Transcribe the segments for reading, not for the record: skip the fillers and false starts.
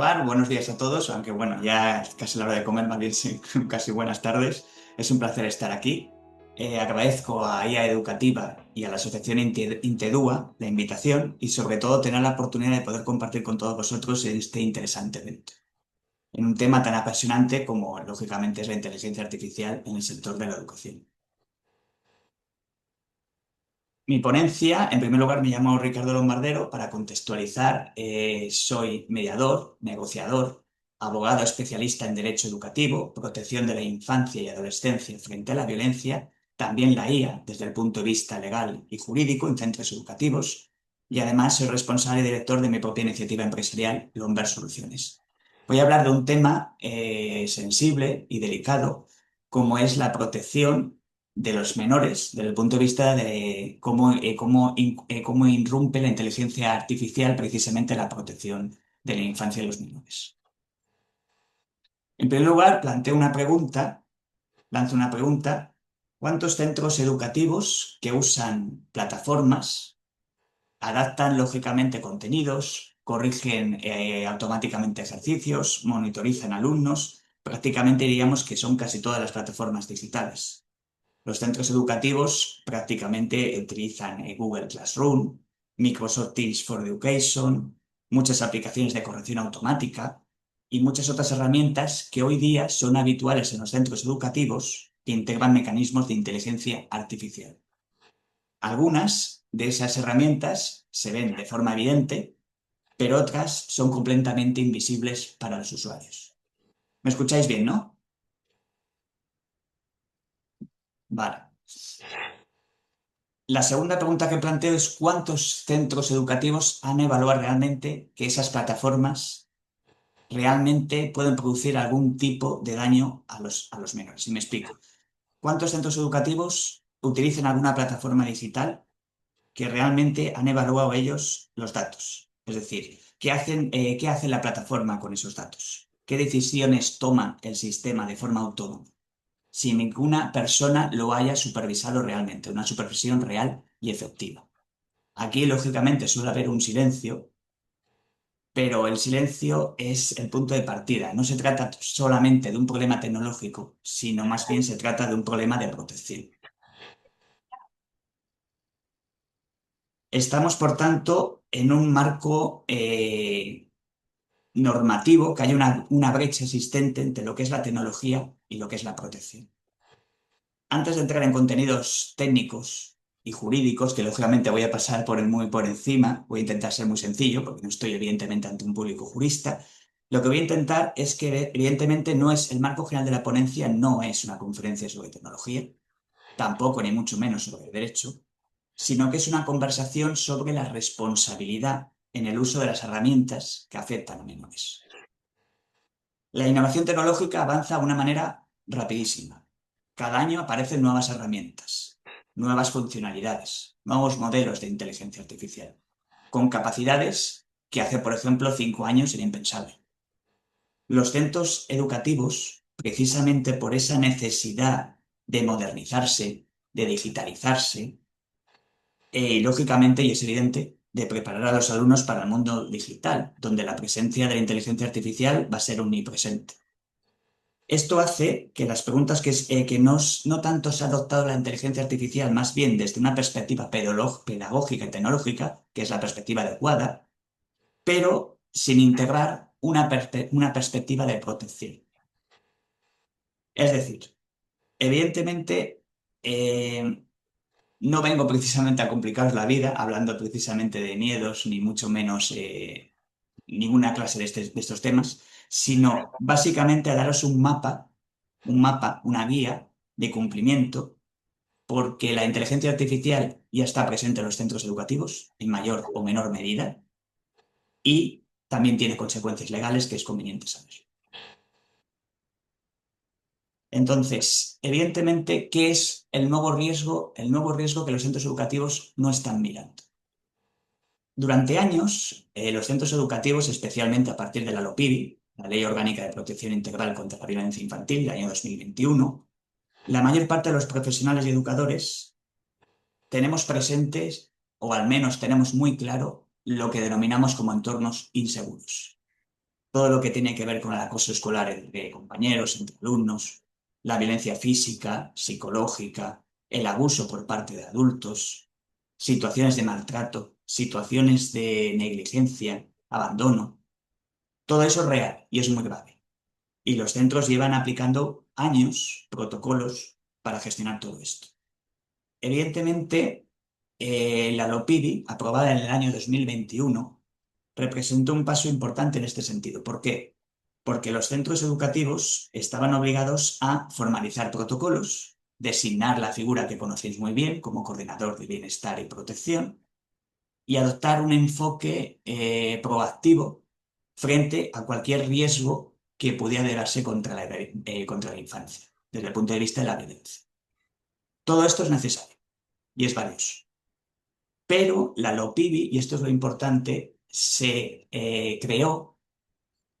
lugar, buenos días a todos, aunque bueno, ya es casi la hora de comer, más bien sí, casi buenas tardes. Es un placer estar aquí. Agradezco a IA Educativa y a la Asociación Intedúa la invitación y sobre todo tener la oportunidad de poder compartir con todos vosotros este interesante evento, en un tema tan apasionante como lógicamente es la inteligencia artificial en el sector de la educación. Mi ponencia, en primer lugar, me llamo Ricardo Lombardero. Para contextualizar, soy mediador, negociador, abogado especialista en derecho educativo, protección de la infancia y adolescencia frente a la violencia, también la IA desde el punto de vista legal y jurídico en centros educativos, y además soy responsable y director de mi propia iniciativa empresarial, Lombar Soluciones. Voy a hablar de un tema sensible y delicado, como es la protección de los menores desde el punto de vista de cómo irrumpe la inteligencia artificial precisamente en la protección de la infancia de los menores. En primer lugar, lanzo una pregunta. ¿Cuántos centros educativos que usan plataformas adaptan lógicamente contenidos, corrigen automáticamente ejercicios, monitorizan alumnos? Prácticamente diríamos que son casi todas las plataformas digitales. Los centros educativos prácticamente utilizan Google Classroom, Microsoft Teams for Education, muchas aplicaciones de corrección automática y muchas otras herramientas que hoy día son habituales en los centros educativos que integran mecanismos de inteligencia artificial. Algunas de esas herramientas se ven de forma evidente, pero otras son completamente invisibles para los usuarios. ¿Me escucháis bien, no? Vale. La segunda pregunta que planteo es ¿cuántos centros educativos han evaluado realmente que esas plataformas realmente pueden producir algún tipo de daño a los menores? Y me explico. ¿Cuántos centros educativos utilizan alguna plataforma digital que realmente han evaluado ellos los datos? Es decir, qué hace la plataforma con esos datos? ¿Qué decisiones toma el sistema de forma autónoma, sin ninguna persona lo haya supervisado realmente, una supervisión real y efectiva? Aquí, lógicamente, suele haber un silencio, pero el silencio es el punto de partida. No se trata solamente de un problema tecnológico, sino más bien se trata de un problema de protección. Estamos, por tanto, en un marco normativo, que hay una brecha existente entre lo que es la tecnología y lo que es la protección. Antes de entrar en contenidos técnicos y jurídicos, que lógicamente voy a pasar muy por encima, voy a intentar ser muy sencillo, porque no estoy evidentemente ante un público jurista, lo que voy a intentar es que evidentemente no es el marco general de la ponencia, no es una conferencia sobre tecnología, tampoco ni mucho menos sobre derecho, sino que es una conversación sobre la responsabilidad en el uso de las herramientas que afectan a menores. La innovación tecnológica avanza de una manera rapidísima. Cada año aparecen nuevas herramientas, nuevas funcionalidades, nuevos modelos de inteligencia artificial, con capacidades que hace, por ejemplo, 5 años era impensable. Los centros educativos, precisamente por esa necesidad de modernizarse, de digitalizarse, y lógicamente, y es evidente, de preparar a los alumnos para el mundo digital, donde la presencia de la inteligencia artificial va a ser omnipresente. Esto hace que las preguntas que no tanto se ha adoptado la inteligencia artificial, más bien desde una perspectiva pedagógica y tecnológica, que es la perspectiva adecuada, pero sin integrar una perspectiva de protección. Es decir, evidentemente, no vengo precisamente a complicaros la vida, hablando precisamente de miedos, ni mucho menos ninguna clase de estos temas, sino básicamente a daros una guía de cumplimiento, porque la inteligencia artificial ya está presente en los centros educativos, en mayor o menor medida, y también tiene consecuencias legales que es conveniente saber. Entonces, evidentemente, ¿qué es el nuevo riesgo? El nuevo riesgo que los centros educativos no están mirando. Durante años, los centros educativos, especialmente a partir de la LOPIVI, la Ley Orgánica de Protección Integral contra la Violencia Infantil del año 2021, la mayor parte de los profesionales y educadores tenemos presentes, o al menos tenemos muy claro, lo que denominamos como entornos inseguros. todo lo que tiene que ver con el acoso escolar entre compañeros, entre alumnos, la violencia física, psicológica, el abuso por parte de adultos, situaciones de maltrato, situaciones de negligencia, abandono. Todo eso es real y es muy grave. Y los centros llevan aplicando años protocolos para gestionar todo esto. Evidentemente, la LOPIDI, aprobada en el año 2021, representó un paso importante en este sentido. ¿Por qué? Porque los centros educativos estaban obligados a formalizar protocolos, designar la figura que conocéis muy bien como coordinador de bienestar y protección, y adoptar un enfoque proactivo frente a cualquier riesgo que pudiera darse contra la infancia, desde el punto de vista de la violencia. Todo esto es necesario y es valioso. Pero la LOPIBI, y esto es lo importante, se creó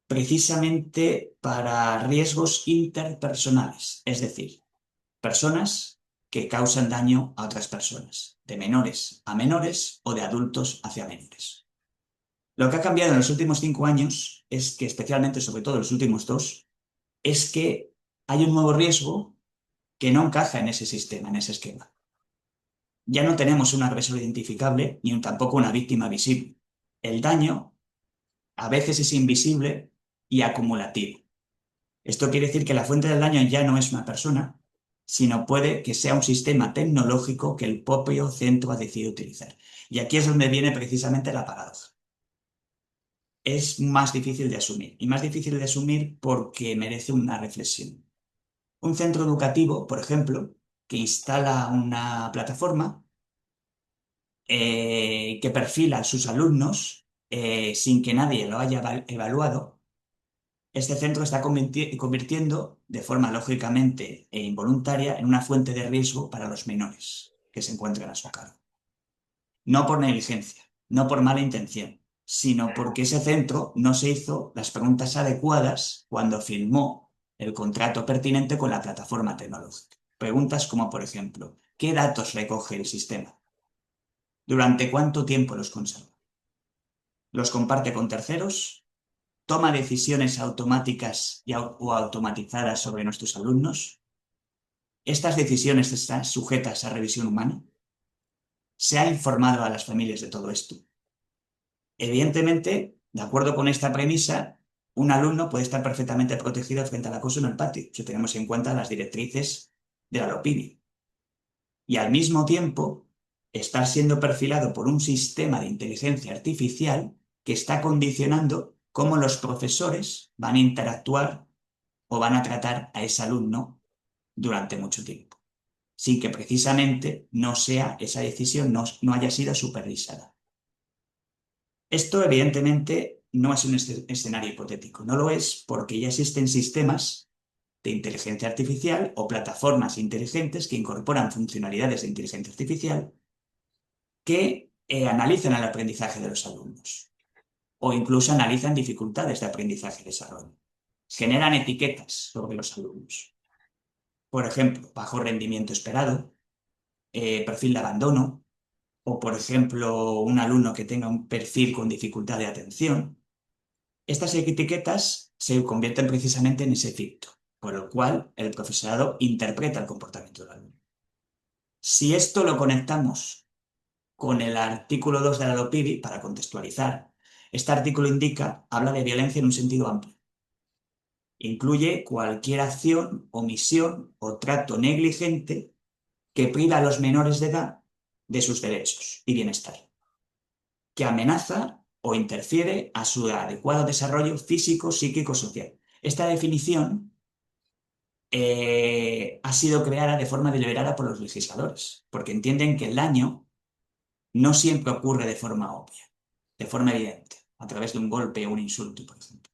precisamente para riesgos interpersonales, es decir, personas que causan daño a otras personas, de menores a menores o de adultos hacia menores. Lo que ha cambiado en los últimos 5 años es que, especialmente, sobre todo en los últimos 2, es que hay un nuevo riesgo que no encaja en ese sistema, en ese esquema. Ya no tenemos un agresor identificable ni tampoco una víctima visible. El daño a veces es invisible y acumulativo. Esto quiere decir que la fuente del daño ya no es una persona, sino puede que sea un sistema tecnológico que el propio centro ha decidido utilizar. Y aquí es donde viene precisamente la paradoja. Es más difícil de asumir, y más difícil de asumir porque merece una reflexión. Un centro educativo, por ejemplo, que instala una plataforma que perfila a sus alumnos sin que nadie lo haya evaluado, este centro está convirtiendo de forma lógicamente e involuntaria en una fuente de riesgo para los menores que se encuentran a su cargo. No por negligencia, no por mala intención, sino porque ese centro no se hizo las preguntas adecuadas cuando firmó el contrato pertinente con la plataforma tecnológica. Preguntas como, por ejemplo, ¿qué datos recoge el sistema? ¿Durante cuánto tiempo los conserva? ¿Los comparte con terceros? ¿Toma decisiones automáticas o automatizadas sobre nuestros alumnos? ¿Estas decisiones están sujetas a revisión humana? ¿Se ha informado a las familias de todo esto? Evidentemente, de acuerdo con esta premisa, un alumno puede estar perfectamente protegido frente al acoso en el patio, si tenemos en cuenta las directrices de la LOPIDI. Y al mismo tiempo, estar siendo perfilado por un sistema de inteligencia artificial que está condicionando cómo los profesores van a interactuar o van a tratar a ese alumno durante mucho tiempo, sin que precisamente no sea esa decisión, no haya sido supervisada. Esto, evidentemente, no es un escenario hipotético, no lo es porque ya existen sistemas de inteligencia artificial o plataformas inteligentes que incorporan funcionalidades de inteligencia artificial que analizan el aprendizaje de los alumnos o incluso analizan dificultades de aprendizaje y desarrollo. Generan etiquetas sobre los alumnos. Por ejemplo, bajo rendimiento esperado, perfil de abandono, o por ejemplo, un alumno que tenga un perfil con dificultad de atención. Estas etiquetas se convierten precisamente en ese efecto, por lo cual el profesorado interpreta el comportamiento del alumno. Si esto lo conectamos con el artículo 2 de la LOPIDI, para contextualizar, este artículo habla de violencia en un sentido amplio. Incluye cualquier acción, omisión o trato negligente que priva a los menores de edad de sus derechos y bienestar, que amenaza o interfiere a su adecuado desarrollo físico, psíquico, social. Esta definición ha sido creada de forma deliberada por los legisladores, porque entienden que el daño no siempre ocurre de forma obvia, de forma evidente, a través de un golpe o un insulto, por ejemplo.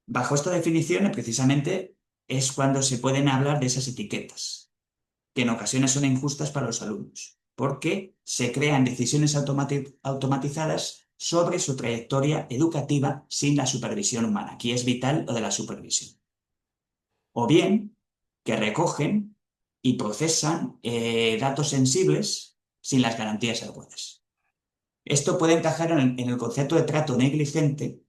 Bajo esta definición, precisamente, es cuando se pueden hablar de esas etiquetas, que en ocasiones son injustas para los alumnos, porque se crean decisiones automatizadas sobre su trayectoria educativa sin la supervisión humana. Aquí es vital lo de la supervisión. O bien que recogen y procesan datos sensibles sin las garantías adecuadas. Esto puede encajar en el concepto de trato negligente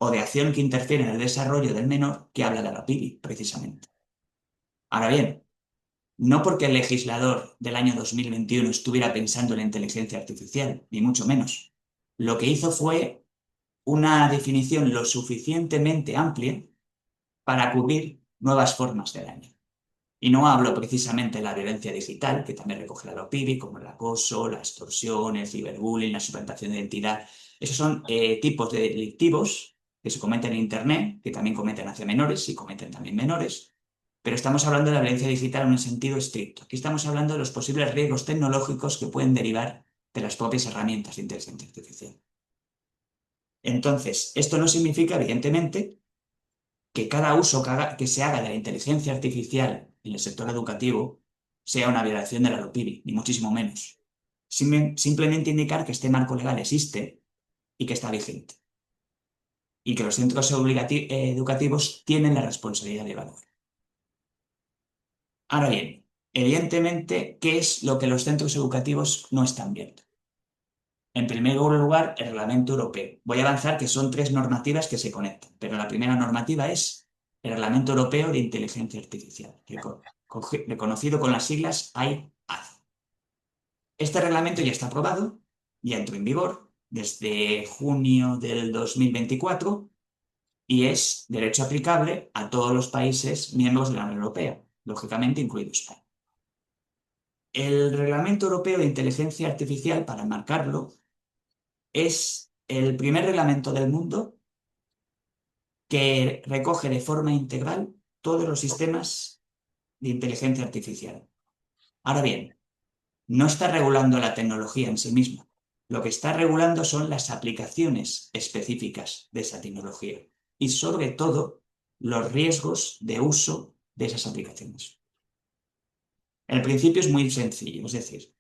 o de acción que interfiere en el desarrollo del menor que habla de la PIBI, precisamente. Ahora bien, no porque el legislador del año 2021 estuviera pensando en la inteligencia artificial, ni mucho menos. Lo que hizo fue una definición lo suficientemente amplia para cubrir nuevas formas de daño. Y no hablo precisamente de la violencia digital, que también recoge la LOPIBI, como el acoso, la extorsión, el ciberbullying, la suplantación de identidad. Esos son tipos de delictivos que se cometen en Internet, que también cometen hacia menores y cometen también menores. Pero estamos hablando de la violencia digital en un sentido estricto. Aquí estamos hablando de los posibles riesgos tecnológicos que pueden derivar de las propias herramientas de inteligencia artificial. Entonces, esto no significa, evidentemente, que cada uso que se haga de la inteligencia artificial en el sector educativo sea una violación de la LOPIBI, ni muchísimo menos. Simplemente indicar que este marco legal existe y que está vigente. Y que los centros educativos tienen la responsabilidad de evaluar. Ahora bien, evidentemente, ¿qué es lo que los centros educativos no están viendo? En primer lugar, el Reglamento Europeo. Voy a avanzar que son 3 normativas que se conectan, pero la primera normativa es el Reglamento Europeo de Inteligencia Artificial, reconocido con las siglas IAD. Este reglamento ya está aprobado, ya entró en vigor desde junio del 2024 y es derecho aplicable a todos los países miembros de la Unión Europea, lógicamente incluido España. El Reglamento Europeo de Inteligencia Artificial, para marcarlo, es el primer reglamento del mundo que recoge de forma integral todos los sistemas de inteligencia artificial. Ahora bien, no está regulando la tecnología en sí misma. Lo que está regulando son las aplicaciones específicas de esa tecnología y sobre todo los riesgos de uso de esas aplicaciones. El principio es muy sencillo, es decir,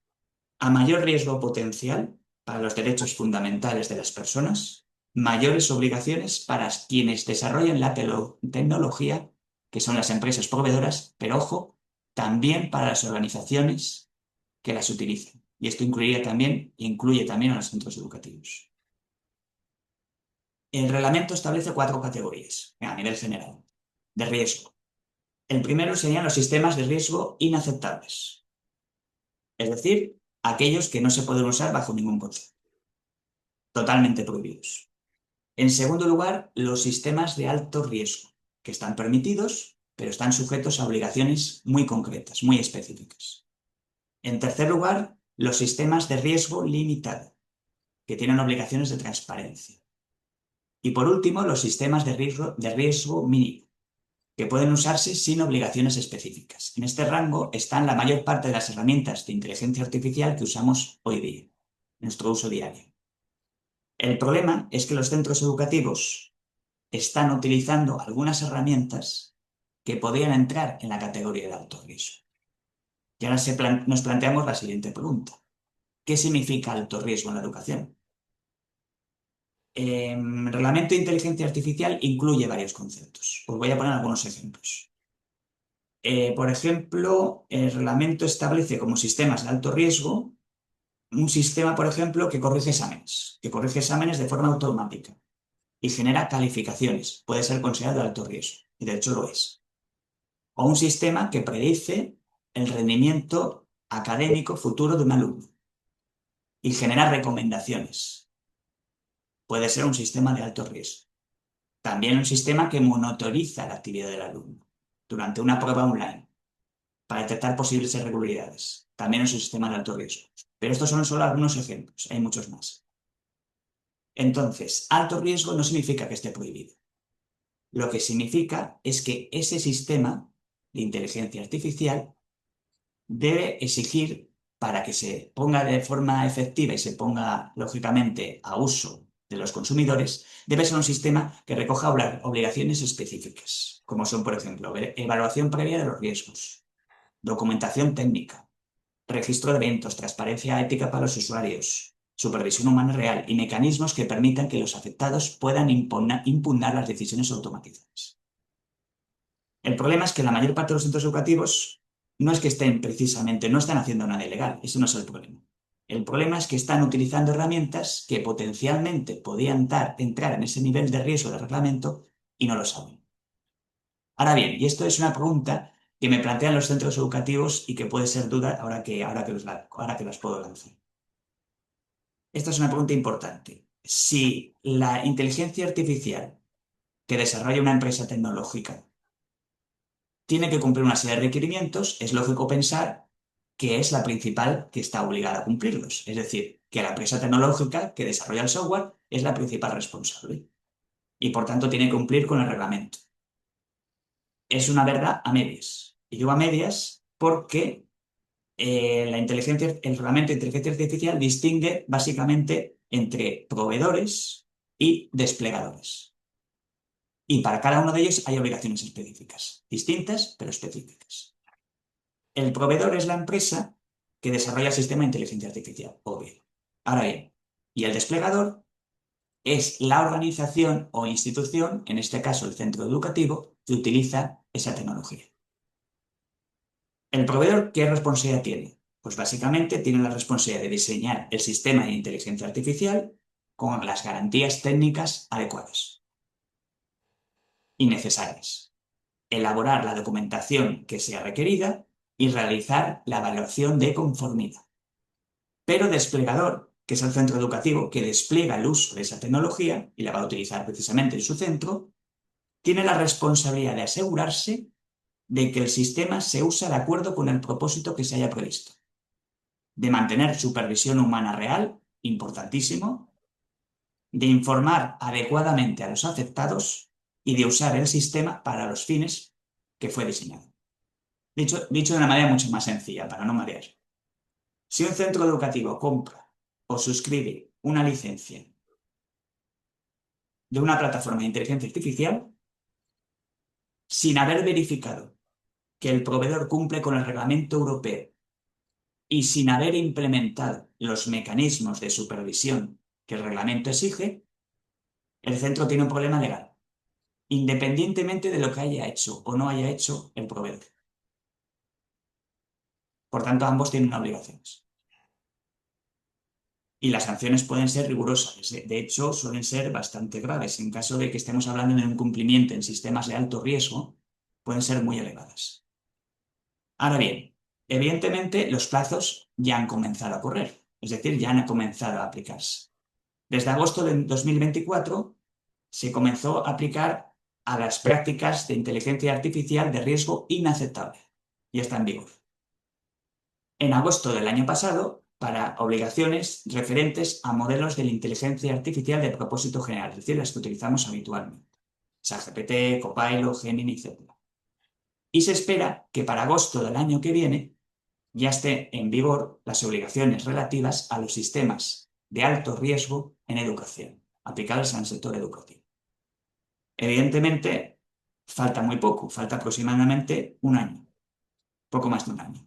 a mayor riesgo potencial para los derechos fundamentales de las personas, mayores obligaciones para quienes desarrollan la tecnología, que son las empresas proveedoras, pero ojo, también para las organizaciones que las utilizan. Y esto incluye también a los centros educativos. El reglamento establece 4 categorías a nivel general de riesgo. El primero serían los sistemas de riesgo inaceptables, es decir, aquellos que no se pueden usar bajo ningún concepto, totalmente prohibidos. En segundo lugar, los sistemas de alto riesgo, que están permitidos, pero están sujetos a obligaciones muy concretas, muy específicas. En tercer lugar, los sistemas de riesgo limitado, que tienen obligaciones de transparencia. Y por último, los sistemas de riesgo mínimo, que pueden usarse sin obligaciones específicas. En este rango están la mayor parte de las herramientas de inteligencia artificial que usamos hoy día, en nuestro uso diario. El problema es que los centros educativos están utilizando algunas herramientas que podrían entrar en la categoría de alto riesgo. Y ahora nos planteamos la siguiente pregunta. ¿Qué significa alto riesgo en la educación? El Reglamento de Inteligencia Artificial incluye varios conceptos. Os voy a poner algunos ejemplos. Por ejemplo, el reglamento establece como sistemas de alto riesgo un sistema, por ejemplo, que corrige exámenes de forma automática y genera calificaciones. Puede ser considerado de alto riesgo, y de hecho lo es. O un sistema que predice el rendimiento académico futuro de un alumno y genera recomendaciones. Puede ser un sistema de alto riesgo. También un sistema que monitoriza la actividad del alumno durante una prueba online para detectar posibles irregularidades. También es un sistema de alto riesgo. Pero estos son solo algunos ejemplos, hay muchos más. Entonces, alto riesgo no significa que esté prohibido. Lo que significa es que ese sistema de inteligencia artificial debe exigir, para que se ponga de forma efectiva y se ponga, lógicamente, a uso de los consumidores, debe ser un sistema que recoja obligaciones específicas, como son, por ejemplo, evaluación previa de los riesgos, documentación técnica, registro de eventos, transparencia ética para los usuarios, supervisión humana real y mecanismos que permitan que los afectados puedan impugnar las decisiones automatizadas. El problema es que la mayor parte de los centros educativos no es que estén precisamente, no están haciendo nada ilegal, eso no es el problema. El problema es que están utilizando herramientas que potencialmente podían entrar en ese nivel de riesgo de reglamento y no lo saben. Ahora bien, y esto es una pregunta que me plantean los centros educativos y que puede ser duda ahora que las puedo lanzar. Esta es una pregunta importante. Si la inteligencia artificial que desarrolla una empresa tecnológica tiene que cumplir una serie de requerimientos, es lógico pensar que es la principal que está obligada a cumplirlos. Es decir, que la empresa tecnológica que desarrolla el software es la principal responsable y por tanto tiene que cumplir con el reglamento. Es una verdad a medias. Y digo a medias porque el reglamento de inteligencia artificial distingue básicamente entre proveedores y desplegadores. Y para cada uno de ellos hay obligaciones específicas, distintas pero específicas. El proveedor es la empresa que desarrolla el sistema de inteligencia artificial, obvio. Ahora bien, y el desplegador es la organización o institución, en este caso el centro educativo, que utiliza esa tecnología. ¿El proveedor qué responsabilidad tiene? Pues básicamente tiene la responsabilidad de diseñar el sistema de inteligencia artificial con las garantías técnicas adecuadas y necesarias, elaborar la documentación que sea requerida y realizar la evaluación de conformidad. Pero desplegador, que es el centro educativo que despliega el uso de esa tecnología y la va a utilizar precisamente en su centro, tiene la responsabilidad de asegurarse de que el sistema se usa de acuerdo con el propósito que se haya previsto, de mantener supervisión humana real, importantísimo, de informar adecuadamente a los afectados y de usar el sistema para los fines que fue diseñado. Dicho de una manera mucho más sencilla, para no marear. Si un centro educativo compra o suscribe una licencia de una plataforma de inteligencia artificial, sin haber verificado que el proveedor cumple con el reglamento europeo y sin haber implementado los mecanismos de supervisión que el reglamento exige, el centro tiene un problema legal, independientemente de lo que haya hecho o no haya hecho el proveedor. Por tanto, ambos tienen obligaciones. Y las sanciones pueden ser rigurosas. De hecho, suelen ser bastante graves. En caso de que estemos hablando de un incumplimiento en sistemas de alto riesgo, pueden ser muy elevadas. Ahora bien, evidentemente los plazos ya han comenzado a correr, es decir, ya han comenzado a aplicarse. Desde agosto de 2024 se comenzó a aplicar a las prácticas de inteligencia artificial de riesgo inaceptable y está en vigor. En agosto del año pasado, para obligaciones referentes a modelos de la inteligencia artificial de propósito general, es decir, las que utilizamos habitualmente. ChatGPT, Copilot, Gemini, etc. Y se espera que para agosto del año que viene ya esté en vigor las obligaciones relativas a los sistemas de alto riesgo en educación, aplicados al sector educativo. Evidentemente, falta muy poco, falta aproximadamente un año, poco más de un año.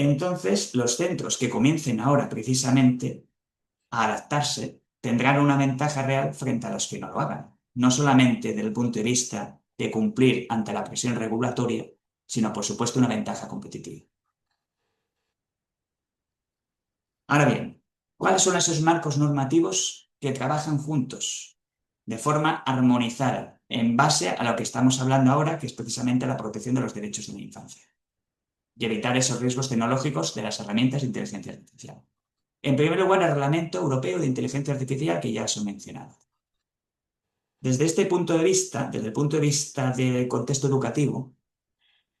Entonces, los centros que comiencen ahora precisamente a adaptarse tendrán una ventaja real frente a los que no lo hagan, no solamente desde el punto de vista de cumplir ante la presión regulatoria, sino por supuesto una ventaja competitiva. Ahora bien, ¿cuáles son esos marcos normativos que trabajan juntos de forma armonizada en base a lo que estamos hablando ahora, que es precisamente la protección de los derechos de la infancia y evitar esos riesgos tecnológicos de las herramientas de inteligencia artificial? En primer lugar, el Reglamento Europeo de Inteligencia Artificial, que ya os he mencionado. Desde este punto de vista, desde el punto de vista del contexto educativo,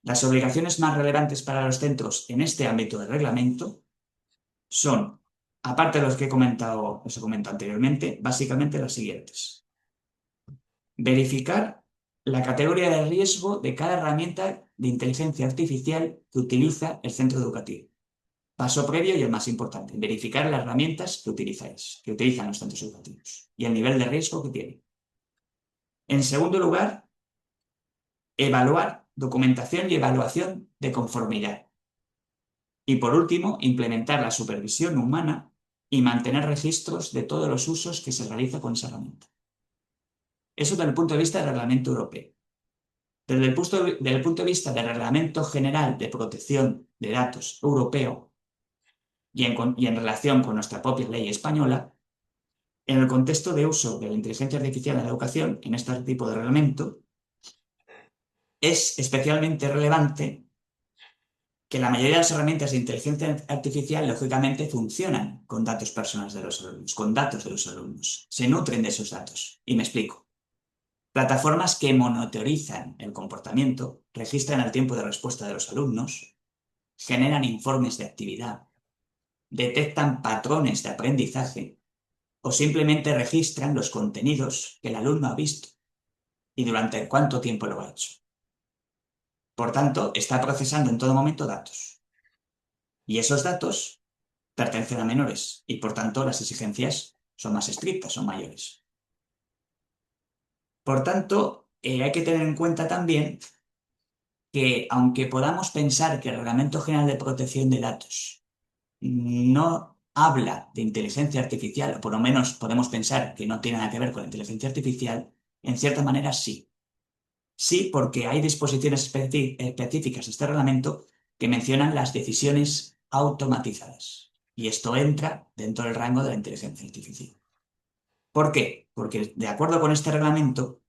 las obligaciones más relevantes para los centros en este ámbito del reglamento son, aparte de los que os he comentado anteriormente, básicamente las siguientes. Verificar la categoría de riesgo de cada herramienta de inteligencia artificial que utiliza el centro educativo. Paso previo y el más importante, verificar las herramientas que utilizan los centros educativos y el nivel de riesgo que tienen. En segundo lugar, evaluar documentación y evaluación de conformidad. Y por último, implementar la supervisión humana y mantener registros de todos los usos que se realiza con esa herramienta. Eso desde el punto de vista del reglamento europeo. Desde el punto de vista del Reglamento General de Protección de Datos Europeo, y en relación con nuestra propia ley española, en el contexto de uso de la inteligencia artificial en la educación, en este tipo de reglamento, es especialmente relevante que la mayoría de las herramientas de inteligencia artificial, lógicamente, funcionan con datos personales de los alumnos, con datos de los alumnos. Se nutren de esos datos. Y me explico. Plataformas que monitorizan el comportamiento, registran el tiempo de respuesta de los alumnos, generan informes de actividad, detectan patrones de aprendizaje o simplemente registran los contenidos que el alumno ha visto y durante cuánto tiempo lo ha hecho. Por tanto, está procesando en todo momento datos. Y esos datos pertenecen a menores y, por tanto, las exigencias son más estrictas, son mayores. Por tanto, hay que tener en cuenta también que, aunque podamos pensar que el Reglamento General de Protección de Datos no habla de inteligencia artificial, o por lo menos podemos pensar que no tiene nada que ver con la inteligencia artificial, en cierta manera sí. Sí, porque hay disposiciones específicas de este reglamento que mencionan las decisiones automatizadas. Y esto entra dentro del rango de la inteligencia artificial. ¿Por qué? Porque, de acuerdo con este reglamento,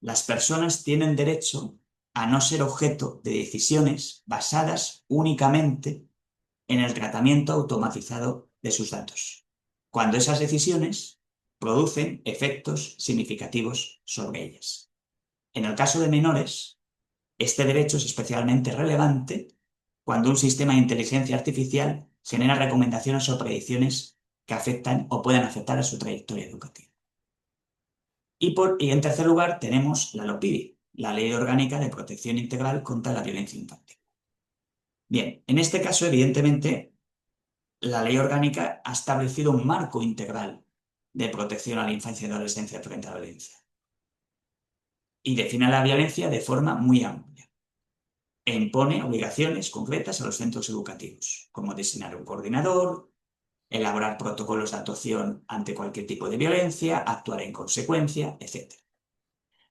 las personas tienen derecho a no ser objeto de decisiones basadas únicamente en el tratamiento automatizado de sus datos, cuando esas decisiones producen efectos significativos sobre ellas. En el caso de menores, este derecho es especialmente relevante cuando un sistema de inteligencia artificial genera recomendaciones o predicciones que afectan o pueden afectar a su trayectoria educativa. Y en tercer lugar tenemos la LOPIDI, la Ley Orgánica de Protección Integral contra la Violencia Infantil. Bien, en este caso, evidentemente, la Ley Orgánica ha establecido un marco integral de protección a la infancia y adolescencia frente a la violencia y define la violencia de forma muy amplia e impone obligaciones concretas a los centros educativos, como designar un coordinador, elaborar protocolos de actuación ante cualquier tipo de violencia, actuar en consecuencia, etc.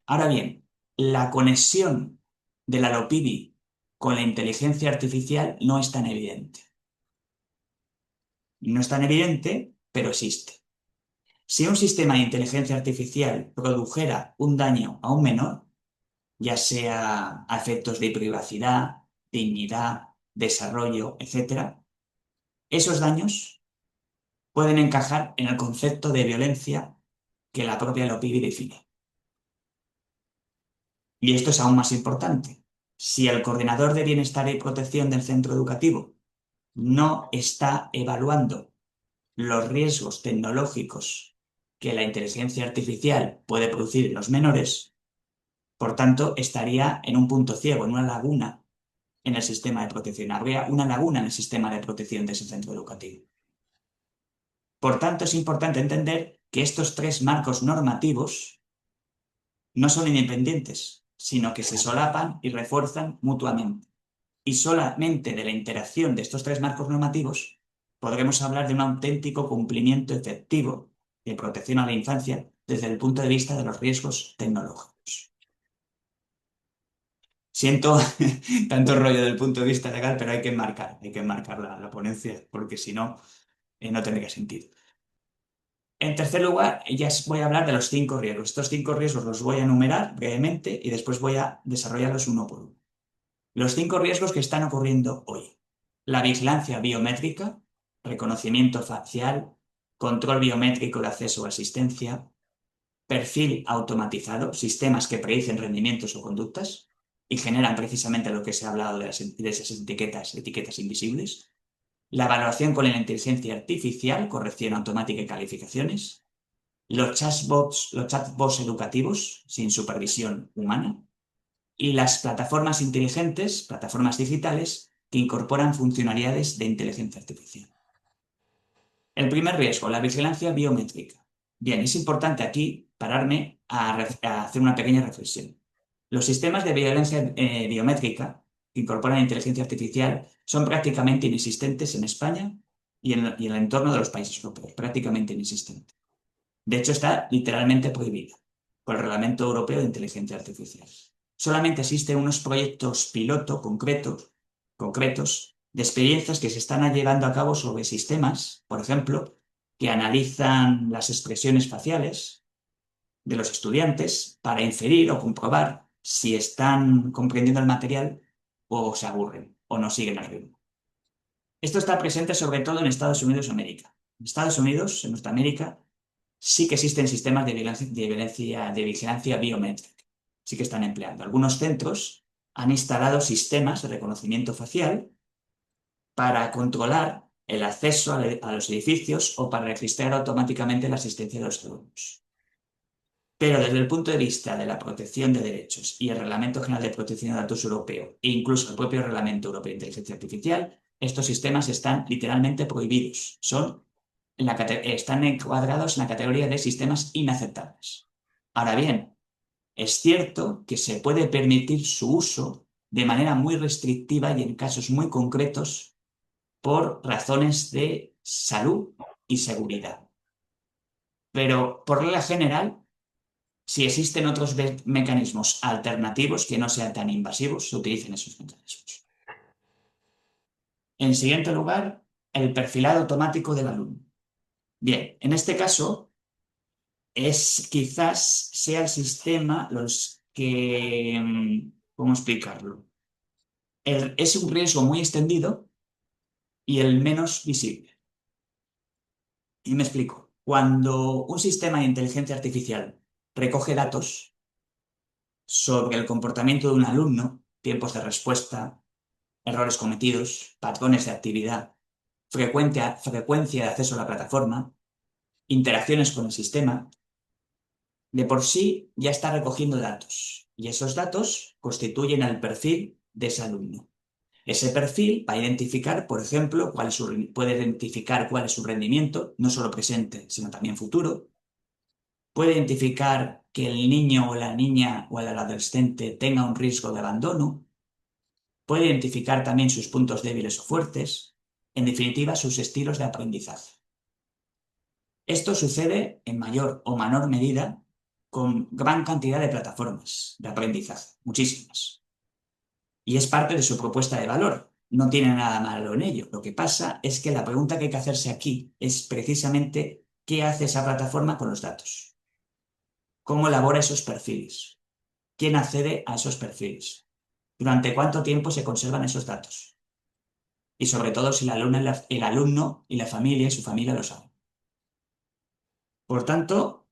Ahora bien, la conexión de la LOPIDI con la inteligencia artificial no es tan evidente. No es tan evidente, pero existe. Si un sistema de inteligencia artificial produjera un daño a un menor, ya sea a efectos de privacidad, dignidad, desarrollo, etc., esos daños pueden encajar en el concepto de violencia que la propia LOPIDI define. Y esto es aún más importante. Si el coordinador de bienestar y protección del centro educativo no está evaluando los riesgos tecnológicos que la inteligencia artificial puede producir en los menores, por tanto, estaría en un punto ciego, en una laguna en el sistema de protección. Habría una laguna en el sistema de protección de ese centro educativo. Por tanto, es importante entender que estos tres marcos normativos no son independientes, sino que se solapan y refuerzan mutuamente. Y solamente de la interacción de estos tres marcos normativos podremos hablar de un auténtico cumplimiento efectivo de protección a la infancia desde el punto de vista de los riesgos tecnológicos. Siento tanto rollo del punto de vista legal, pero hay que enmarcar la ponencia, porque si no, no tendría sentido. En tercer lugar, ya voy a hablar de los 5 riesgos. Estos 5 riesgos los voy a enumerar brevemente y después voy a desarrollarlos uno por uno. Los 5 riesgos que están ocurriendo hoy. La vigilancia biométrica, reconocimiento facial, control biométrico de acceso o asistencia, perfil automatizado, sistemas que predicen rendimientos o conductas y generan precisamente lo que se ha hablado de esas etiquetas invisibles. La evaluación con la inteligencia artificial, corrección automática y calificaciones. Los chatbots educativos sin supervisión humana. Y las plataformas inteligentes, plataformas digitales, que incorporan funcionalidades de inteligencia artificial. El primer riesgo, la vigilancia biométrica. Bien, es importante aquí pararme a hacer una pequeña reflexión. Los sistemas de vigilancia biométrica que incorporan inteligencia artificial son prácticamente inexistentes en España y en el entorno de los países europeos, prácticamente inexistente. De hecho, está literalmente prohibida por el Reglamento Europeo de Inteligencia Artificial. Solamente existen unos proyectos piloto concretos de experiencias que se están llevando a cabo sobre sistemas, por ejemplo, que analizan las expresiones faciales de los estudiantes para inferir o comprobar si están comprendiendo el material o se aburren o no siguen el ritmo. Esto está presente sobre todo en Estados Unidos y América. En Estados Unidos, en Norteamérica, sí que existen sistemas de vigilancia biométrica. Sí que están empleando. Algunos centros han instalado sistemas de reconocimiento facial para controlar el acceso a los edificios o para registrar automáticamente la asistencia de los alumnos. Pero desde el punto de vista de la protección de derechos y el Reglamento General de Protección de Datos Europeo e incluso el propio Reglamento Europeo de Inteligencia Artificial, estos sistemas están literalmente prohibidos. Están encuadrados en la categoría de sistemas inaceptables. Ahora bien, es cierto que se puede permitir su uso de manera muy restrictiva y en casos muy concretos por razones de salud y seguridad. Pero por regla general, si existen otros mecanismos alternativos que no sean tan invasivos, se utilicen esos mecanismos. En siguiente lugar, el perfilado automático del alumno. Bien, en este caso, quizás sea el sistema los que, ¿cómo explicarlo? Es un riesgo muy extendido y el menos visible. Y me explico. Cuando un sistema de inteligencia artificial recoge datos sobre el comportamiento de un alumno, tiempos de respuesta, errores cometidos, patrones de actividad, frecuencia de acceso a la plataforma, interacciones con el sistema, de por sí ya está recogiendo datos y esos datos constituyen el perfil de ese alumno. Ese perfil va a identificar, por ejemplo, puede identificar cuál es su rendimiento, no solo presente, sino también futuro. Puede identificar que el niño o la niña o el adolescente tenga un riesgo de abandono. Puede identificar también sus puntos débiles o fuertes. En definitiva, sus estilos de aprendizaje. Esto sucede en mayor o menor medida con gran cantidad de plataformas de aprendizaje, muchísimas. Y es parte de su propuesta de valor. No tiene nada malo en ello. Lo que pasa es que la pregunta que hay que hacerse aquí es precisamente qué hace esa plataforma con los datos. ¿Cómo elabora esos perfiles? ¿Quién accede a esos perfiles? ¿Durante cuánto tiempo se conservan esos datos? Y sobre todo si el alumno y la familia y su familia lo saben. Por tanto,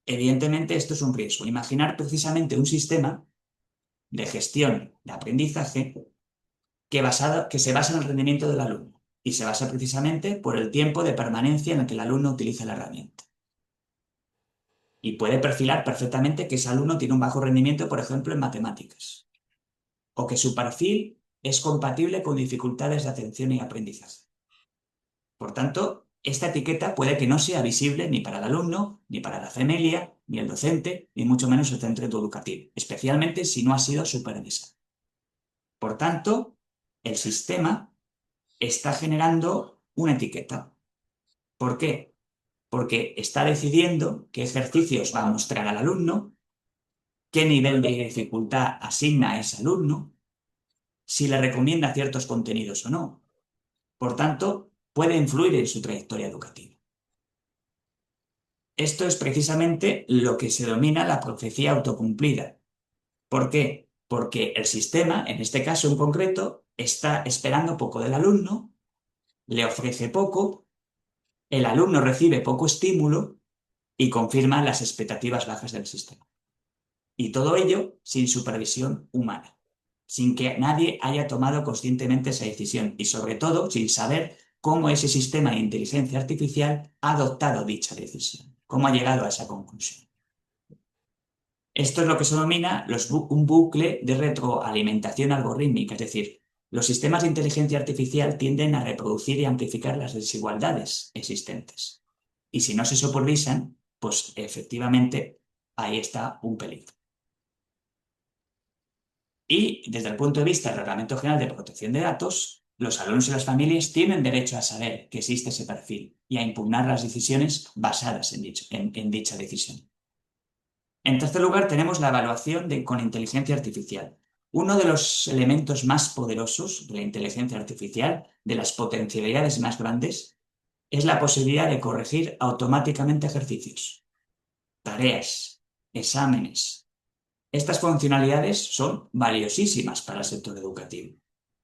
evidentemente esto es un riesgo. Imaginar precisamente un sistema de gestión de aprendizaje que se basa en el rendimiento del alumno y se basa precisamente por el tiempo de permanencia en el que el alumno utiliza la herramienta. Y puede perfilar perfectamente que ese alumno tiene un bajo rendimiento, por ejemplo, en matemáticas, o que su perfil es compatible con dificultades de atención y aprendizaje. Por tanto, esta etiqueta puede que no sea visible ni para el alumno, ni para la familia, ni el docente, ni mucho menos el centro educativo, especialmente si no ha sido supervisado. Por tanto, el sistema está generando una etiqueta. ¿Por qué? Porque está decidiendo qué ejercicios va a mostrar al alumno, qué nivel de dificultad asigna a ese alumno, si le recomienda ciertos contenidos o no. Por tanto, puede influir en su trayectoria educativa. Esto es precisamente lo que se denomina la profecía autocumplida. ¿Por qué? Porque el sistema, en este caso en concreto, está esperando poco del alumno, le ofrece poco, el alumno recibe poco estímulo y confirma las expectativas bajas del sistema. Y todo ello sin supervisión humana, sin que nadie haya tomado conscientemente esa decisión y sobre todo sin saber cómo ese sistema de inteligencia artificial ha adoptado dicha decisión, cómo ha llegado a esa conclusión. Esto es lo que se denomina un bucle de retroalimentación algorítmica, es decir, los sistemas de inteligencia artificial tienden a reproducir y amplificar las desigualdades existentes. Y si no se supervisan, pues efectivamente ahí está un peligro. Y desde el punto de vista del Reglamento General de Protección de Datos, los alumnos y las familias tienen derecho a saber que existe ese perfil y a impugnar las decisiones basadas en dicha decisión. En tercer lugar, tenemos la evaluación con inteligencia artificial. Uno de los elementos más poderosos de la inteligencia artificial, de las potencialidades más grandes, es la posibilidad de corregir automáticamente ejercicios, tareas, exámenes. Estas funcionalidades son valiosísimas para el sector educativo.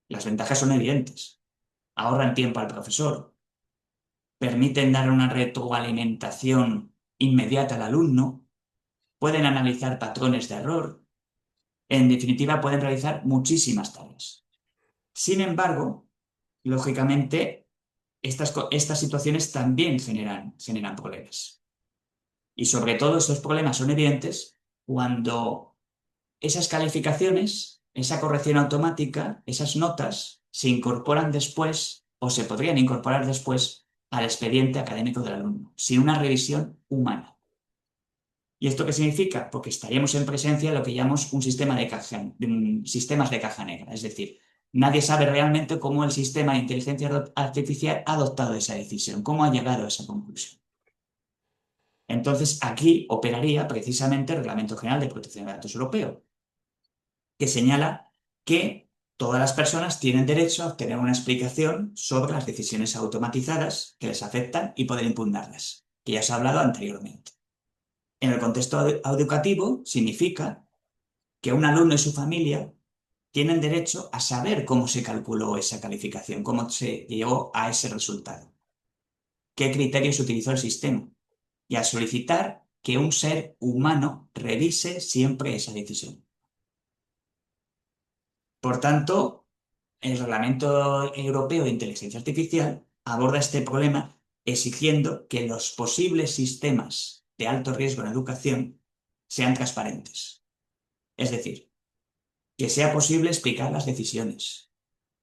Las ventajas son evidentes. Ahorran tiempo al profesor, permiten dar una retroalimentación inmediata al alumno, pueden analizar patrones de error, en definitiva pueden realizar muchísimas tareas. Sin embargo, lógicamente, estas situaciones también generan problemas. Y sobre todo estos problemas son evidentes cuando esas calificaciones, esa corrección automática, esas notas se incorporan después o se podrían incorporar después al expediente académico del alumno, sin una revisión humana. ¿Y esto qué significa? Porque estaríamos en presencia de lo que llamamos un sistema sistemas de caja negra. Es decir, nadie sabe realmente cómo el sistema de inteligencia artificial ha adoptado esa decisión, cómo ha llegado a esa conclusión. Entonces, aquí operaría precisamente el Reglamento General de Protección de Datos Europeo, que señala que todas las personas tienen derecho a obtener una explicación sobre las decisiones automatizadas que les afectan y poder impugnarlas, que ya se ha hablado anteriormente. En el contexto educativo significa que un alumno y su familia tienen derecho a saber cómo se calculó esa calificación, cómo se llegó a ese resultado, qué criterios utilizó el sistema y a solicitar que un ser humano revise siempre esa decisión. Por tanto, el Reglamento Europeo de Inteligencia Artificial aborda este problema exigiendo que los posibles sistemas de alto riesgo en educación sean transparentes. Es decir, que sea posible explicar las decisiones,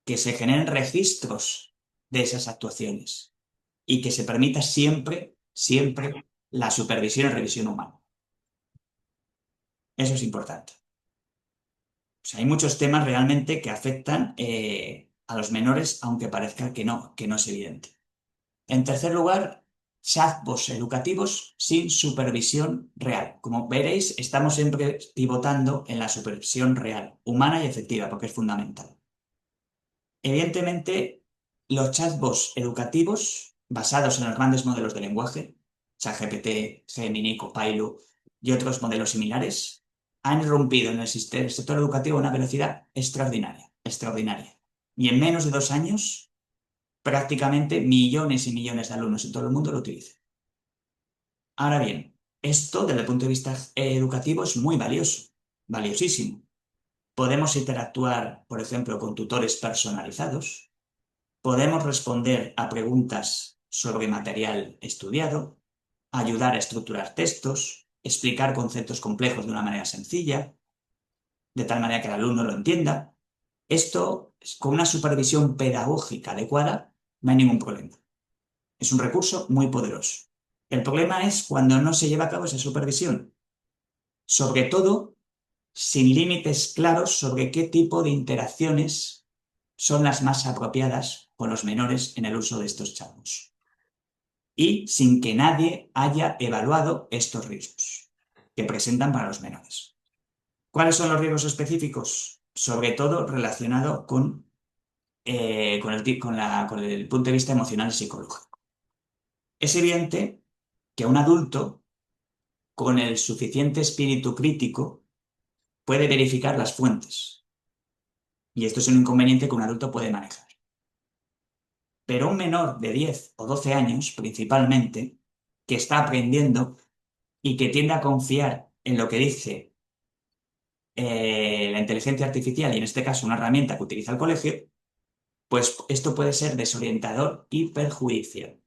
que se generen registros de esas actuaciones y que se permita siempre la supervisión y revisión humana. Eso es importante. O sea, hay muchos temas realmente que afectan a los menores, aunque parezca que no es evidente. En tercer lugar, chatbots educativos sin supervisión real. Como veréis, estamos siempre pivotando en la supervisión real, humana y efectiva, porque es fundamental. Evidentemente, los chatbots educativos basados en los grandes modelos de lenguaje, ChatGPT, Gemini, Copilot y otros modelos similares, han irrumpido en el sector educativo a una velocidad extraordinaria. Y en menos de 2 años, prácticamente millones y millones de alumnos en todo el mundo lo utilizan. Ahora bien, esto desde el punto de vista educativo es muy valioso, valiosísimo. Podemos interactuar, por ejemplo, con tutores personalizados. Podemos responder a preguntas sobre material estudiado, ayudar a estructurar textos, explicar conceptos complejos de una manera sencilla, de tal manera que el alumno lo entienda. Esto, con una supervisión pedagógica adecuada, no hay ningún problema. Es un recurso muy poderoso. El problema es cuando no se lleva a cabo esa supervisión, sobre todo sin límites claros sobre qué tipo de interacciones son las más apropiadas con los menores en el uso de estos chatbots y sin que nadie haya evaluado estos riesgos que presentan para los menores. ¿Cuáles son los riesgos específicos? Sobre todo relacionado con el punto de vista emocional y psicológico. Es evidente que un adulto con el suficiente espíritu crítico puede verificar las fuentes. Y esto es un inconveniente que un adulto puede manejar. Pero un menor de 10 o 12 años, principalmente, que está aprendiendo y que tiende a confiar en lo que dice la inteligencia artificial y en este caso una herramienta que utiliza el colegio, pues esto puede ser desorientador y perjudicial.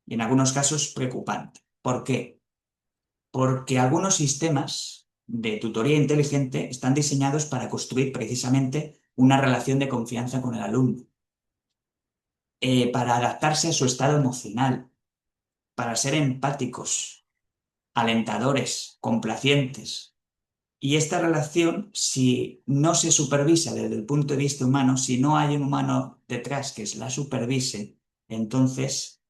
Y en algunos casos preocupante. ¿Por qué? Porque algunos sistemas de tutoría inteligente están diseñados para construir precisamente una relación de confianza con el alumno, para adaptarse a su estado emocional, para ser empáticos, alentadores, complacientes. Y esta relación, si no se supervisa desde el punto de vista humano, si no hay un humano detrás que la supervise, entonces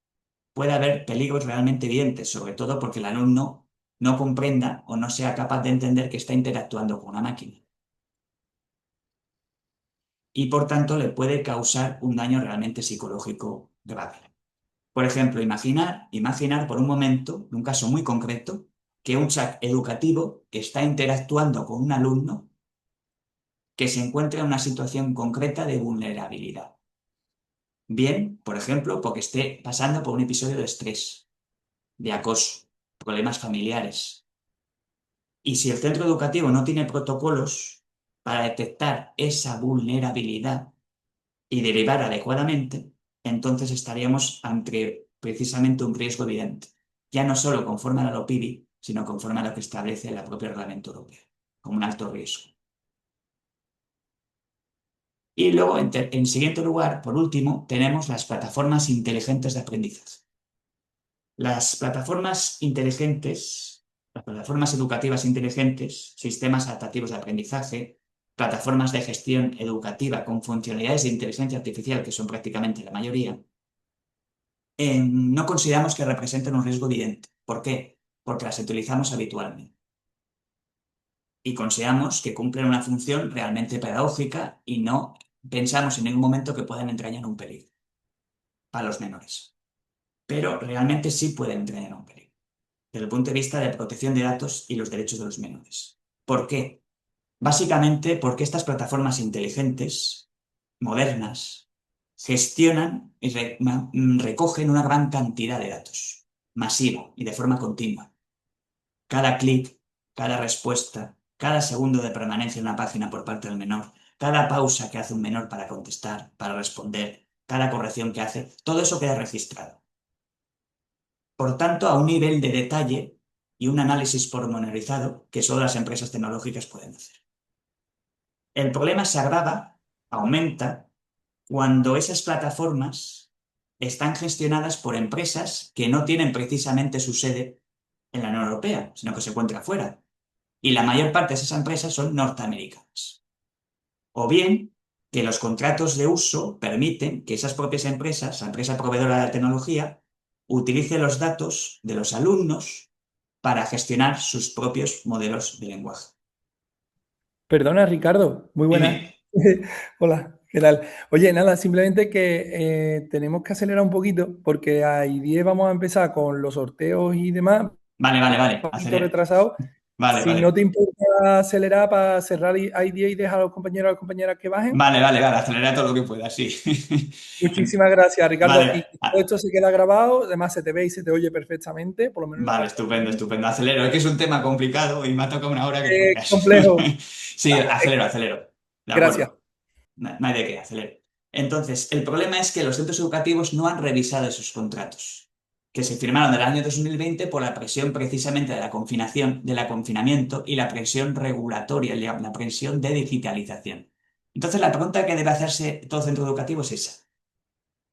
puede haber peligros realmente evidentes, sobre todo porque el alumno no comprenda o no sea capaz de entender que está interactuando con una máquina. y por tanto le puede causar un daño realmente psicológico grave. Por ejemplo, imaginar por un momento, en un caso muy concreto, que un chat educativo está interactuando con un alumno que se encuentra en una situación concreta de vulnerabilidad. Bien, por ejemplo, porque esté pasando por un episodio de estrés, de acoso, problemas familiares. Y si el centro educativo no tiene protocolos para detectar esa vulnerabilidad y derivar adecuadamente, entonces estaríamos ante precisamente un riesgo evidente, ya no solo conforme a la LOPIDI, sino conforme a lo que establece el propio reglamento europeo, como un alto riesgo. Y luego, en siguiente lugar, por último, tenemos las plataformas inteligentes de aprendizaje. Las plataformas inteligentes, las plataformas educativas inteligentes, sistemas adaptativos de aprendizaje, plataformas de gestión educativa con funcionalidades de inteligencia artificial, que son prácticamente la mayoría, no consideramos que representen un riesgo evidente. ¿Por qué? Porque las utilizamos habitualmente y consideramos que cumplen una función realmente pedagógica y no pensamos en ningún momento que puedan entrañar un peligro para los menores. Pero realmente sí pueden entrañar un peligro desde el punto de vista de protección de datos y los derechos de los menores. ¿Por qué? Básicamente porque estas plataformas inteligentes, modernas, gestionan y recogen una gran cantidad de datos, masiva y de forma continua. Cada clic, cada respuesta, cada segundo de permanencia en una página por parte del menor, cada pausa que hace un menor para contestar, para responder, cada corrección que hace, todo eso queda registrado. Por tanto, a un nivel de detalle y un análisis pormenorizado que solo las empresas tecnológicas pueden hacer. El problema se agrava, aumenta, cuando esas plataformas están gestionadas por empresas que no tienen precisamente su sede en la Unión Europea, sino que se encuentran fuera. Y la mayor parte de esas empresas son norteamericanas. O bien que los contratos de uso permiten que esas propias empresas, la empresa proveedora de la tecnología, utilice los datos de los alumnos para gestionar sus propios modelos de lenguaje. Perdona, Ricardo, muy buenas. Dime. Hola, ¿qué tal? Oye, nada, simplemente que tenemos que acelerar un poquito porque a 10 vamos a empezar con los sorteos y demás, un Vale, vale, vale. poquito Acelera. retrasado. Vale, Si no vale. te importa acelerar para cerrar a 10 y dejar a los compañeros y a las compañeras que bajen. Vale, vale, vale. Acelera todo lo que pueda, sí. Muchísimas gracias, Ricardo. Y Vale. todo esto se queda grabado, además se te ve y se te oye perfectamente, por lo menos en la Vale, parte estupendo, técnica. estupendo. Acelero. Es que es un tema complicado y me ha tocado una hora que no veas. Complejo. Sí, acelero, acelero. De Gracias. acuerdo. No hay de qué, acelero. Entonces, el problema es que los centros educativos no han revisado esos contratos, que se firmaron en el año 2020 por la presión precisamente de la confinación, del confinamiento y la presión regulatoria, la presión de digitalización. Entonces, la pregunta que debe hacerse todo centro educativo es esa.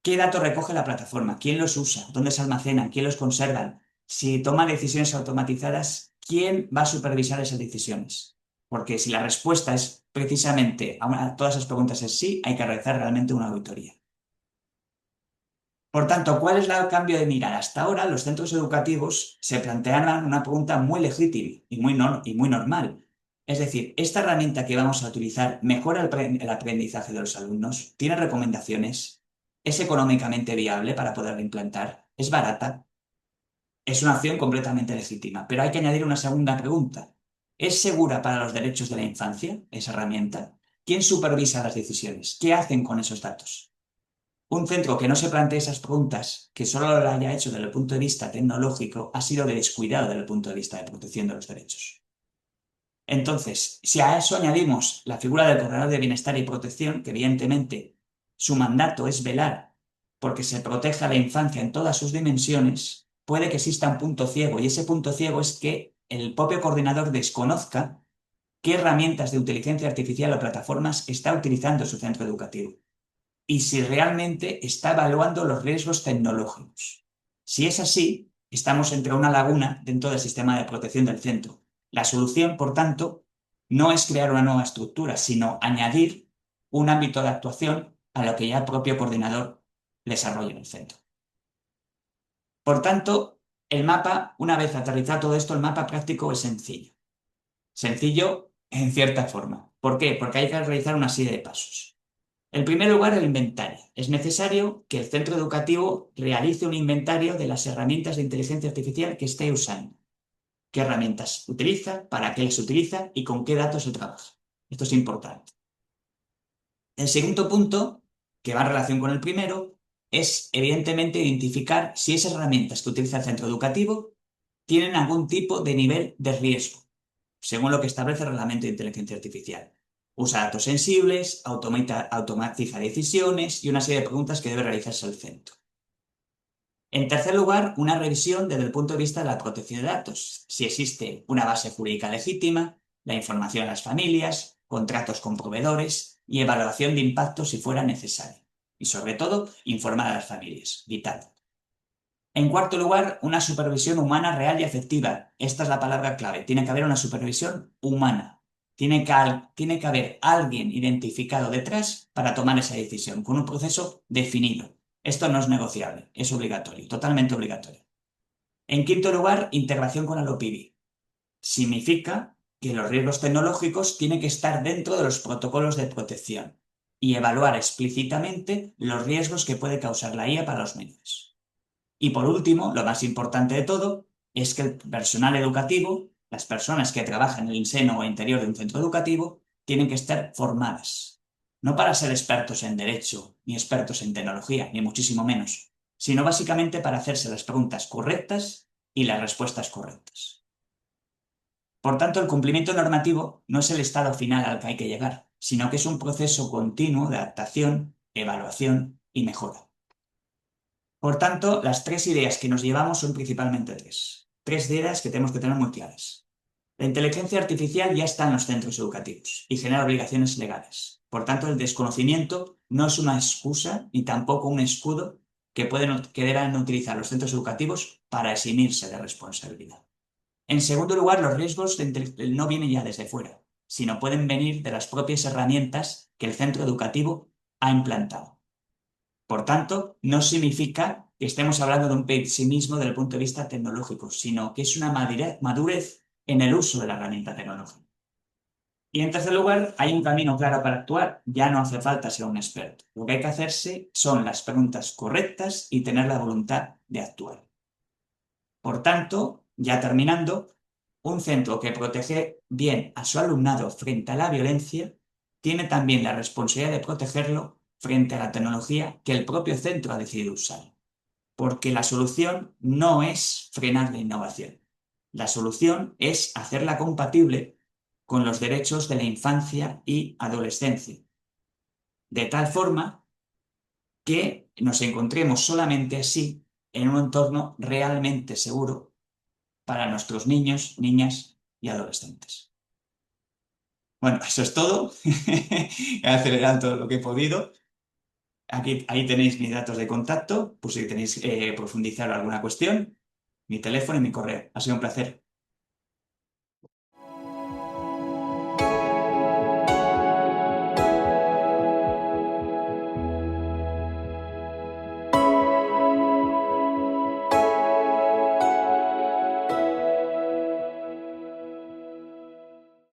¿Qué datos recoge la plataforma? ¿Quién los usa? ¿Dónde se almacenan? ¿Quién los conserva? Si toma decisiones automatizadas, ¿quién va a supervisar esas decisiones? Porque si la respuesta es precisamente a todas esas preguntas es sí, hay que realizar realmente una auditoría. Por tanto, ¿cuál es el cambio de mirar? Hasta ahora los centros educativos se planteaban una pregunta muy legítima y muy normal. Es decir, ¿esta herramienta que vamos a utilizar mejora el aprendizaje de los alumnos? ¿Tiene recomendaciones? ¿Es económicamente viable para poderla implantar? ¿Es barata? Es una opción completamente legítima, pero hay que añadir una segunda pregunta. ¿Es segura para los derechos de la infancia esa herramienta? ¿Quién supervisa las decisiones? ¿Qué hacen con esos datos? Un centro que no se plantee esas preguntas, que solo lo haya hecho desde el punto de vista tecnológico, ha sido descuidado desde el punto de vista de protección de los derechos. Entonces, si a eso añadimos la figura del coordinador de bienestar y protección, que evidentemente su mandato es velar porque se proteja a la infancia en todas sus dimensiones, puede que exista un punto ciego, y ese punto ciego es que el propio coordinador desconozca qué herramientas de inteligencia artificial o plataformas está utilizando su centro educativo y si realmente está evaluando los riesgos tecnológicos. Si es así, estamos entre una laguna dentro del sistema de protección del centro. La solución, por tanto, no es crear una nueva estructura, sino añadir un ámbito de actuación a lo que ya el propio coordinador desarrolla en el centro. Por tanto, el mapa, una vez aterrizado todo esto, el mapa práctico es sencillo. Sencillo en cierta forma. ¿Por qué? Porque hay que realizar una serie de pasos. En primer lugar, el inventario. Es necesario que el centro educativo realice un inventario de las herramientas de inteligencia artificial que esté usando. ¿Qué herramientas utiliza? ¿Para qué las utiliza? ¿Y con qué datos se trabaja? Esto es importante. El segundo punto, que va en relación con el primero, es evidentemente identificar si esas herramientas que utiliza el centro educativo tienen algún tipo de nivel de riesgo, según lo que establece el Reglamento de Inteligencia Artificial. Usa datos sensibles, automatiza decisiones y una serie de preguntas que debe realizarse el centro. En tercer lugar, una revisión desde el punto de vista de la protección de datos, si existe una base jurídica legítima, la información a las familias, contratos con proveedores y evaluación de impacto si fuera necesario. Y sobre todo, informar a las familias, vital. En cuarto lugar, una supervisión humana real y efectiva. Esta es la palabra clave. Tiene que haber una supervisión humana. Tiene que haber alguien identificado detrás para tomar esa decisión, con un proceso definido. Esto no es negociable, es obligatorio, totalmente obligatorio. En quinto lugar, integración con Alopiri. Significa que los riesgos tecnológicos tienen que estar dentro de los protocolos de protección y evaluar explícitamente los riesgos que puede causar la IA para los menores. Y por último, lo más importante de todo, es que el personal educativo, las personas que trabajan en el seno o interior de un centro educativo, tienen que estar formadas. No para ser expertos en derecho, ni expertos en tecnología, ni muchísimo menos, sino básicamente para hacerse las preguntas correctas y las respuestas correctas. Por tanto, el cumplimiento normativo no es el estado final al que hay que llegar, sino que es un proceso continuo de adaptación, evaluación y mejora. Por tanto, las tres ideas que nos llevamos son principalmente tres. Tres ideas que tenemos que tener muy claras. La inteligencia artificial ya está en los centros educativos y genera obligaciones legales. Por tanto, el desconocimiento no es una excusa ni tampoco un escudo que deban utilizar los centros educativos para eximirse de responsabilidad. En segundo lugar, los riesgos no vienen ya desde fuera, sino pueden venir de las propias herramientas que el centro educativo ha implantado. Por tanto, no significa que estemos hablando de un pesimismo desde el punto de vista tecnológico, sino que es una madurez en el uso de la herramienta tecnológica. Y en tercer lugar, hay un camino claro para actuar, ya no hace falta ser un experto. Lo que hay que hacerse son las preguntas correctas y tener la voluntad de actuar. Por tanto, ya terminando, un centro que protege bien a su alumnado frente a la violencia tiene también la responsabilidad de protegerlo frente a la tecnología que el propio centro ha decidido usar. Porque la solución no es frenar la innovación. La solución es hacerla compatible con los derechos de la infancia y adolescencia. De tal forma que nos encontremos solamente así en un entorno realmente seguro para nuestros niños, niñas y adolescentes. Bueno, eso es todo. He acelerado todo lo que he podido. Ahí tenéis mis datos de contacto, pues si tenéis profundizar alguna cuestión, mi teléfono y mi correo. Ha sido un placer.